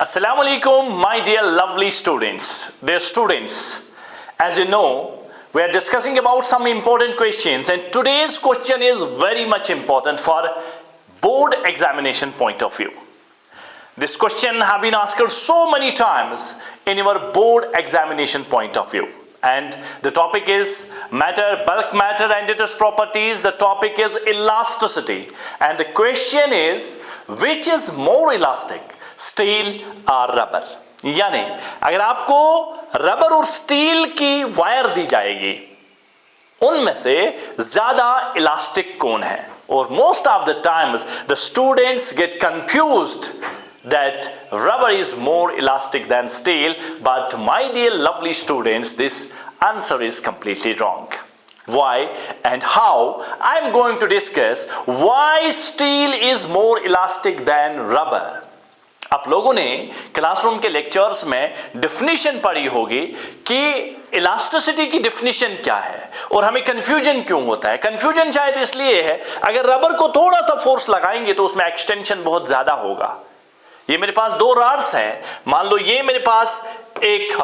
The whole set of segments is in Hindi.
Assalamu alaikum, my dear lovely students. Dear students, as you know, we are discussing about some important questions, and today's question is very much important for board examination point of view. This question have been asked so many times in your board examination point of view. And the topic is bulk matter and its properties. The topic is elasticity. And the question is, which is more elastic, steel or rubber? यानी अगर आपको रबर और स्टील की वायर दी जाएगी, उनमें से ज्यादा इलास्टिक कौन है? और most of the times the students get confused that rubber is more elastic than steel, but my dear lovely students, this answer is completely wrong. Why and how? I am going to discuss why steel is more elastic than rubber. आप लोगों ने क्लासरूम के लेक्चर्स में डेफिनेशन पढ़ी होगी कि इलास्टिसिटी की डेफिनेशन क्या है और हमें कंफ्यूजन क्यों होता है. कंफ्यूजन शायद इसलिए है, अगर रबर को थोड़ा सा फोर्स लगाएंगे तो उसमें एक्सटेंशन बहुत ज्यादा होगा. ये मेरे पास दो रॉड्स हैं, मान लो ये मेरे पास एक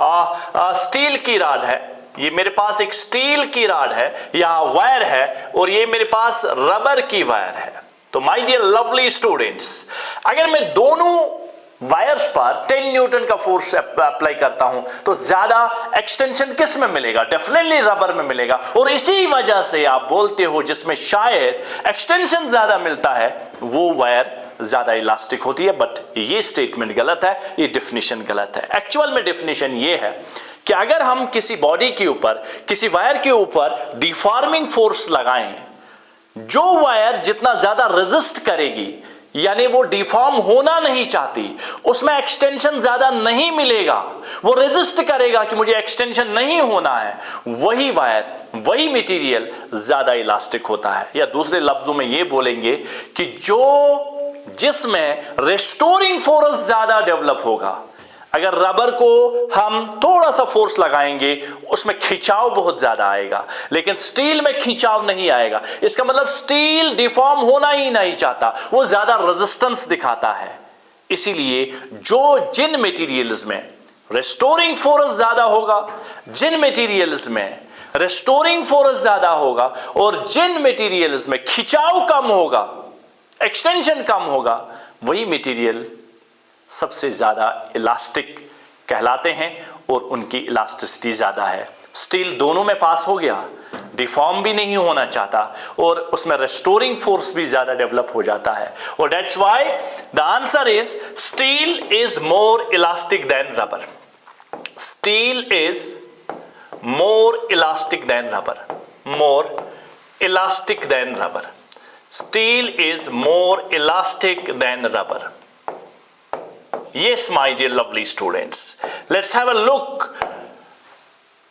स्टील की रॉड है, ये मेरे पास एक स्टील की रॉड है या वायर है, और ये मेरे पास रबर की वायर है. तो माय डियर लवली स्टूडेंट्स, अगर मैं दोनों वायर्स पर 10 न्यूटन का फोर्स अप्लाई करता हूं तो ज्यादा एक्सटेंशन किस में मिलेगा? डेफिनेटली रबर में मिलेगा. और इसी वजह से आप बोलते हो जिसमें शायद एक्सटेंशन ज्यादा मिलता है वो वायर ज्यादा इलास्टिक होती है. बट ये स्टेटमेंट गलत है, ये डेफिनेशन गलत है. एक्चुअल में डेफिनेशन ये है कि अगर हम किसी बॉडी के ऊपर, किसी वायर के ऊपर डिफॉर्मिंग फोर्स लगाएं, जो वायर जितना ज्यादा रेजिस्ट करेगी, यानी वो डिफॉर्म होना नहीं चाहती, उसमें एक्सटेंशन ज्यादा नहीं मिलेगा, वो रेजिस्ट करेगा कि मुझे एक्सटेंशन नहीं होना है, वही वायर, वही मटेरियल ज्यादा इलास्टिक होता है. या दूसरे लफ्जों में ये बोलेंगे कि जिसमें रेस्टोरिंग फोर्स ज्यादा डेवलप होगा. अगर रबर को हम थोड़ा सा फोर्स लगाएंगे उसमें खिंचाव बहुत ज्यादा आएगा, लेकिन स्टील में खिंचाव नहीं आएगा. इसका मतलब स्टील डिफॉर्म होना ही नहीं चाहता, वो ज्यादा रेजिस्टेंस दिखाता है. इसीलिए जिन मटेरियल्स में रेस्टोरिंग फोर्स ज्यादा होगा, जिन मटेरियल्स में रेस्टोरिंग फोर्स ज्यादा होगा और जिन मटेरियल्स में खिंचाव कम होगा, एक्सटेंशन कम होगा, वही मटेरियल सबसे ज्यादा इलास्टिक कहलाते हैं और उनकी इलास्टिसिटी ज्यादा है. स्टील दोनों में पास हो गया, डिफॉर्म भी नहीं होना चाहता और उसमें रेस्टोरिंग फोर्स भी ज्यादा डेवलप हो जाता है. और that's why the answer is steel is more elastic than rubber. Steel is more elastic than rubber. More elastic than rubber. Steel is more elastic than rubber. Yes, my dear lovely students. Let's have a look.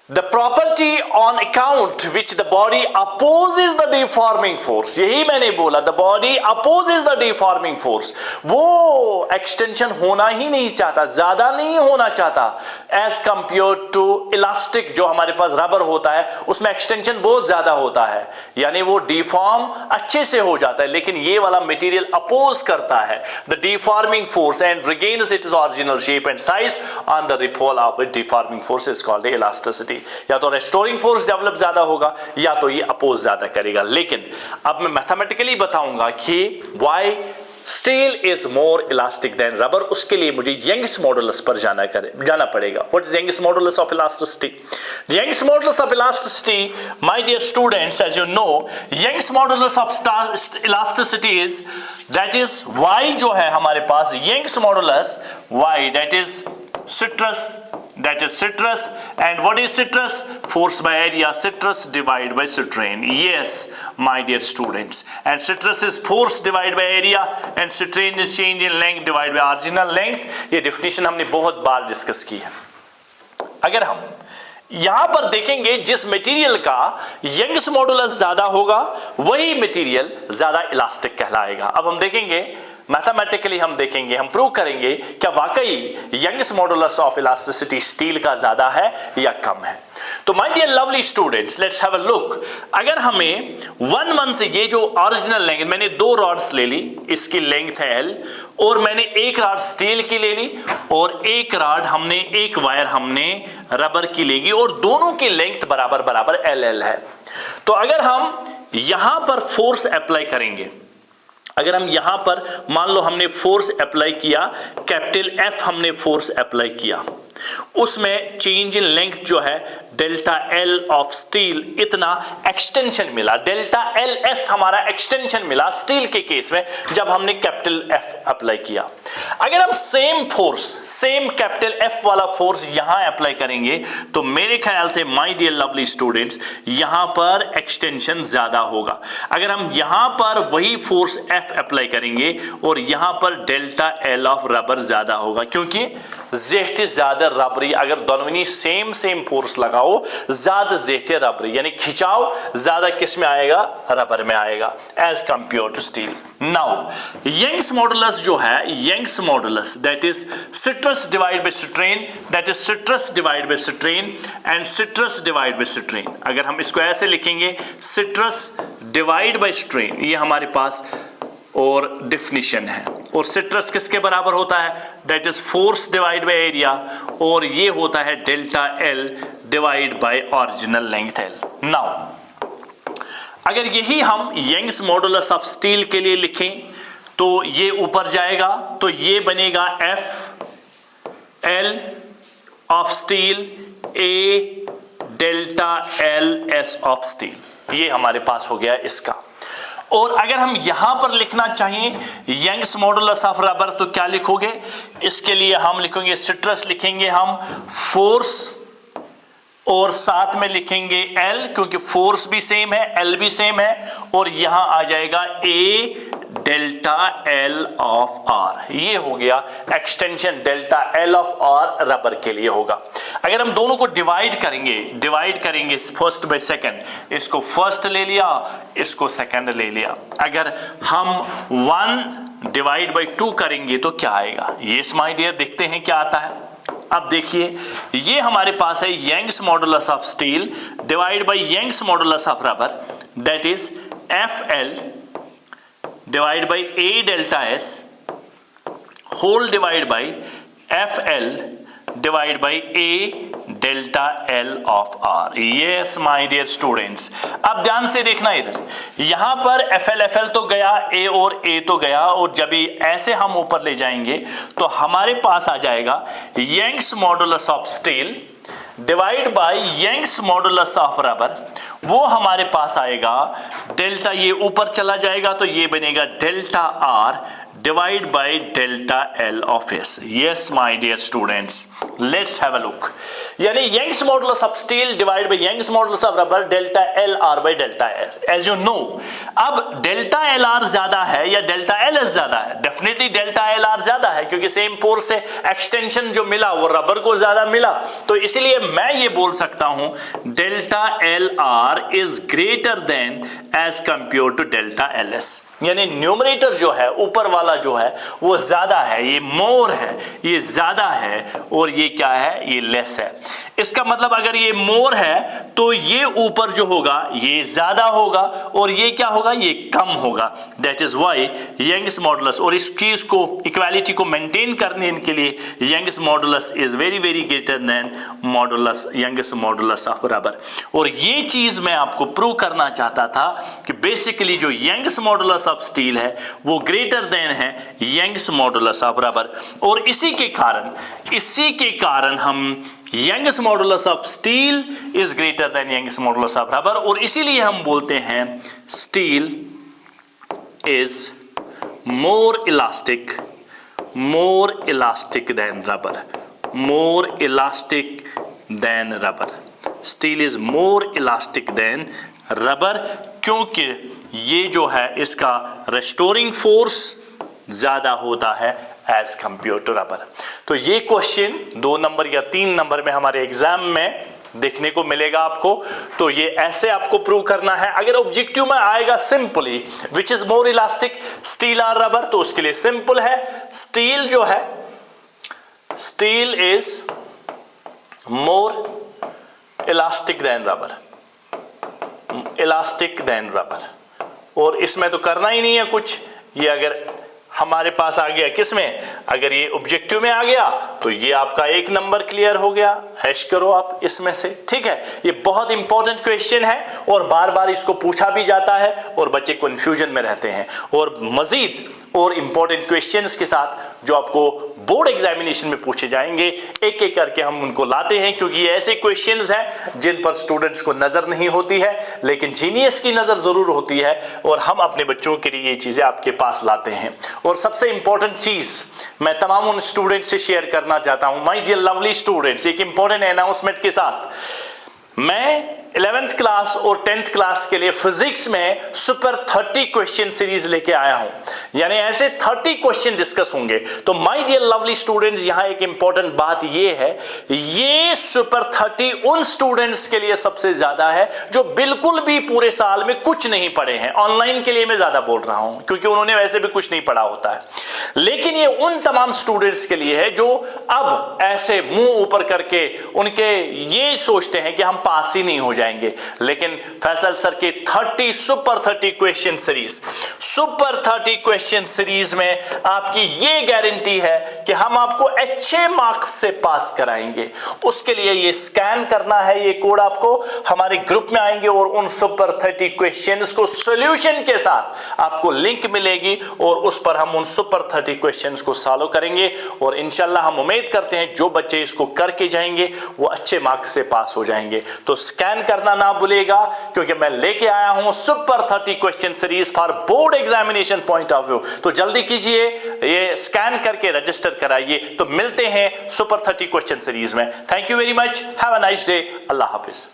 The property on account which the body opposes the deforming force. यही मैंने बोला, the body opposes the deforming force. वो एक्सटेंशन होना ही नहीं चाहता, ज्यादा नहीं होना चाहता, as compared to elastic जो हमारे पास रबर होता है उसमें एक्सटेंशन बहुत ज्यादा होता है, यानी वो डिफॉर्म अच्छे से हो जाता है. लेकिन ये वाला मटेरियल अपोज करता है the deforming force and regains its original shape and size on the repol of a deforming force is called elasticity. या तो रेस्टोरिंग फोर्स डेवलप ज्यादा होगा या तो ये अपोज ज्यादा करेगा. लेकिन अब मैं मैथमेटिकली बताऊंगा कि why steel is more elastic than rubber. उसके लिए मुझे यंग्स मॉडुलस पर जाना पड़ेगा. What is Young's modulus of elasticity? Young's modulus of elasticity, my dear students, as you know, Young's modulus of elasticity is that is Y जो है हमारे पास, Young's modulus Y, that is citrus, that is citrus. And what is citrus? Force by area, citrus divided by citrain. Yes, my dear students, and citrus is force divided by area and citrain is change in length divided by original length. ये definition हमने बहुत बार डिस्कस की है. अगर हम यहां पर देखेंगे जिस मटेरियल का यंग्स मॉडुलस ज्यादा होगा वही मटेरियल ज्यादा इलास्टिक कहलाएगा. अब हम देखेंगे मैथमेटिकली हम देखेंगे, हम प्रूव करेंगे क्या वाकई Young's modulus of elasticity steel का ज्यादा है या कम है। तो my dear lovely students, let's have a look. अगर हमें 1 से ये जो ओरिजिनल लेंथ, मैंने 2 रॉड्स ले ली, इसकी लेंथ है L, और मैंने एक रॉड स्टील की ले ली और एक रॉड हमने, एक वायर हमने रबर की लेगी, और दोनों की लेंथ बराबर बराबर LL है। तो अगर हम यहां पर फोर्स अप्लाई करेंगे, अगर हम यहां पर मान लो हमने फोर्स अप्लाई किया, कैपिटल F हमने फोर्स अप्लाई किया, उसमें चेंज इन लेंथ जो है डेल्टा L ऑफ स्टील इतना एक्सटेंशन मिला, डेल्टा LS हमारा एक्सटेंशन मिला स्टील के केस में जब हमने कैपिटल F अप्लाई किया। अगर हम same force, same capital F वाला फोर्स यहां अप्लाई करेंगे तो मेरे ख्याल से माय डियर लवली स्टूडेंट्स यहां पर एक्सटेंशन ज्यादा होगा। अगर हम यहां पर वही फोर्स F अप्लाई करेंगे और यहां पर डेल्टा L ऑफ रबर ज्यादा होगा, क्योंकि जेट ज्यादा रबरी, अगर दोनों सेम फोर्स लगाओ ज्यादा जेट रबरी, यानी खिंचाव ज्यादा किस में आएगा, रबर में आएगा as compare to steel. Now Young's modulus जो है, Young's modulus that is stress divide by strain, that is stress divide by strain and stress divide by strain. अगर हम इसको ऐसे लिखेंगे स्ट्रेस डिवाइड बाय स्ट्रेन, ये हमारे पास और डेफिनेशन है, और स्ट्रेस किसके बराबर होता है, that is force divide by area, और ये होता है delta L divide by original length L। Now अगर यही हम यंग्स मॉडुलस ऑफ स्टील के लिए लिखें तो ये ऊपर जाएगा, तो ये बनेगा F L of steel A delta L S of steel, ये हमारे पास हो गया इसका। और अगर हम यहां पर लिखना चाहें यंग्स मॉडुलस ऑफ रबर तो क्या लिखोगे, इसके लिए हम लिखेंगे स्ट्रेस, लिखेंगे हम फोर्स और साथ में लिखेंगे L, क्योंकि फोर्स भी सेम है, L भी सेम है, और यहां आ जाएगा A delta L of R, ये हो गया extension delta L of R rubber के लिए होगा। अगर हम दोनों को डिवाइड करेंगे फर्स्ट बाय सेकंड, इसको फर्स्ट ले लिया, इसको सेकंड ले लिया, अगर हम 1 डिवाइड बाय 2 करेंगे तो क्या आएगा, ये माय डियर देखते हैं क्या आता है। अब देखिए ये हमारे पास है Young's modulus of steel divide by Young's modulus of rubber, that is FL divide by A delta S whole divide by FL divide by A delta L of R। Yes my dear students, अब ध्यान से देखना, इधर यहां पर FL तो गया, A और A तो गया, और जब ऐसे हम ऊपर ले जाएंगे तो हमारे पास आ जाएगा Young's modulus of steel divide by Young's modulus of rubber, वो हमारे पास आएगा डेल्टा, ये ऊपर चला जाएगा तो ये बनेगा delta R divide by delta L of S। Yes my dear students, let's have a look, यानी Young's modulus of steel divide by Young's modulus of rubber delta LR by delta S। As you know, अब डेल्टा LR ज्यादा है या डेल्टा LS ज्यादा है, डेफिनेटली डेल्टा LR ज्यादा है, क्योंकि सेम फोर्स से एक्सटेंशन जो मिला वो रबर को ज्यादा मिला, तो इसलिए मैं ये बोल सकता हूं delta LR is greater than as compare to delta LS, यानी न्यूमरेटर जो है ऊपर वाला जो है वो ज्यादा है, ये मोर है, ये ज्यादा है, और ये क्या है, ये लेस है। इसका मतलब अगर ये मोर है तो ये ऊपर जो होगा ये ज्यादा होगा, और ये क्या होगा, ये कम होगा। That is why Young's modulus, और इस चीज को, इक्वालिटी को मेंटेन करने के लिए Young's modulus is very very greater than modulus, Young's modulus of rubber. और ये चीज मैं आपको प्रूव करना चाहता था कि बेसिकली जो यंग्स मॉडुलस ऑफ स्टील है वो ग्रेटर देन है यंग्स मॉडुलस ऑफ रबर, और इसी के कारण हम Young's modulus of steel is greater than Young's modulus of rubber, और इसीलिए हम बोलते हैं steel is more elastic than rubber, more elastic than rubber, steel is more elastic than rubber, क्योंकि ये जो है इसका रेस्टोरिंग फोर्स ज्यादा होता है एज कंपेयर टू रबर। तो ये क्वेश्चन 2 नंबर या 3 नंबर में हमारे एग्जाम में देखने को मिलेगा आपको। तो ये ऐसे आपको प्रूव करना है। अगर ऑब्जेक्टिव में आएगा simply which is more elastic, steel और रबर, तो उसके लिए सिंपल है, स्टील जो है, steel is more elastic than rubber, elastic than rubber. और इसमें तो करना ही नहीं है कुछ, ये अगर हमारे पास आ गया किसमें, अगर ये ऑब्जेक्टिव में आ गया तो ये आपका 1 नंबर क्लियर हो गया। हैश करो आप इसमें से, ठीक है। ये बहुत इंपॉर्टेंट क्वेश्चन है और बार बार इसको पूछा भी जाता है और बच्चे कंफ्यूजन में रहते हैं। और मजीद और इंपॉर्टेंट क्वेश्चंस के साथ जो आपको बोर्ड एग्जामिनेशन में पूछे जाएंगे, एक एक करके हम उनको लाते हैं, क्योंकि ये ऐसे क्वेश्चंस हैं जिन पर स्टूडेंट्स को नजर नहीं होती है, लेकिन जीनियस की नजर जरूर होती है। और हम अपने बच्चों के लिए ये चीजें आपके पास लाते हैं। और सबसे इंपॉर्टेंट चीज मैं तमाम उन स्टूडेंट्स से शेयर करना चाहता हूं, माय डियर लवली स्टूडेंट्स, एक इंपॉर्टेंट अनाउंसमेंट के साथ, मैं 11th क्लास और 10th क्लास के लिए फिजिक्स में सुपर 30 क्वेश्चन सीरीज लेके आया हूं। यानी ऐसे 30 क्वेश्चन डिस्कस होंगे। तो माय डियर लवली स्टूडेंट्स, यहां एक इंपॉर्टेंट बात ये है, ये सुपर 30 उन स्टूडेंट्स के लिए सबसे ज्यादा है जो बिल्कुल भी पूरे साल में कुछ नहीं पढ़े हैं। ऑनलाइन के लिए मैं ज्यादा बोल रहा हूं क्योंकि उन्होंने वैसे भी कुछ नहीं पढ़ा होता है, लेकिन ये उन तमाम स्टूडेंट्स के लिए है जो अब ऐसे मुंह ऊपर करके उनके ये सोचते हैं कि हम पास ही नहीं हो जाएंगे। लेकिन फैसल सर की 30 super 30 question series, super 30 question series में आपकी ये गारंटी है कि हम आपको अच्छे मार्क्स से पास कराएंगे। उसके लिए ये स्कैन करना है, ये कोड आपको हमारे ग्रुप में आएंगे और उन सुपर 30 क्वेश्चंस को सॉल्यूशन के साथ आपको लिंक मिलेगी और उस पर हम उन सुपर 30 क्वेश्चंस को सॉल्व करेंगे। और इंशाल्लाह हम उम्मीद करते हैं जो बच्चे इसको करके जाएंगे वो अच्छे मार्क्स से पास हो जाएंगे। तो स्कैन करना ना भूलेगा, क्योंकि मैं लेके आया हूं super 30 question series for board examination point of view. तो जल्दी कीजिए, ये स्कैन करके रजिस्टर कराइए। तो मिलते हैं सुपर 30 क्वेश्चन सीरीज में। Thank you very much, have a nice day, Allah Hafiz.